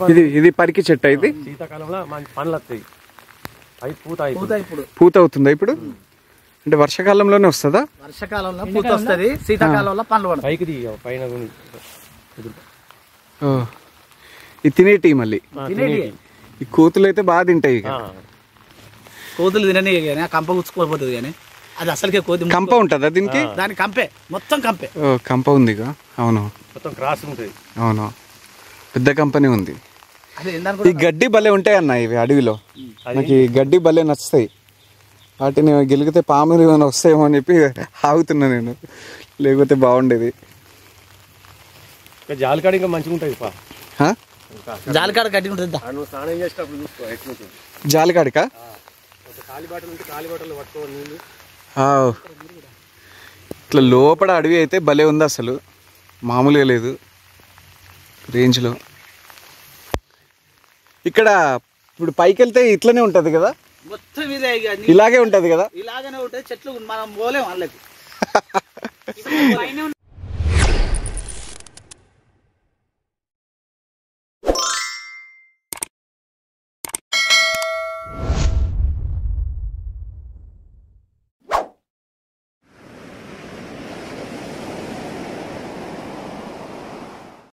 ఇది పరికి చెట్టు ఇది శీతాకాలంలో మంచి పండ్లు వస్తాయి. అవి పూత అవుతుందా ఇప్పుడు? అంటే వర్షాకాలంలోనే వస్తుందా? వర్షాకాలంలో పూత వస్తుంది, శీతాకాలంలో పండ్లు పడతాయి. పైకి పైన ఇది తినేటి మళ్ళీ ఈ కోతులు అయితే బాగా తింటాయి. కోతులు తినని కానీ కంప గుచ్చుకోపోతుంది కానీ అది అసలుకే కోతి కంప ఉంటుందా దీనికి? దాని కంపే మొత్తం కంపే. కంప ఉంది. అవును మొత్తం క్రాస్ ఉంటుంది. అవును పెద్ద కంపెనీ ఉంది. ఈ గడ్డి భలే ఉంటాయి అన్న ఇవి అడవిలో. నాకు ఈ గడ్డి భలే నచ్చుతాయి. వాటిని గెలిగితే పాములు ఏమైనా వస్తాయేమో అని చెప్పి ఆగుతున్నా నేను, లేకపోతే బాగుండేది. జాలికాడ ఇంకా మంచిగా ఉంటుంది. జాలికాడ గడ్డి ఉంటుంది. స్నానం చేసేటప్పుడు చూసుకో. జాలికాడికా? ఇట్లా లోపల అడవి అయితే భలే ఉంది, అసలు మామూలుగా లేదు రేంజ్లో. ఇక్కడ ఇప్పుడు పైకి వెళ్తే ఇట్లనే ఉంటది కదా, మొత్తం ఇలాగే ఉంటది కదా. ఇలాగనే ఉంటది చెట్లు, మనం పోలేం వాళ్ళకి.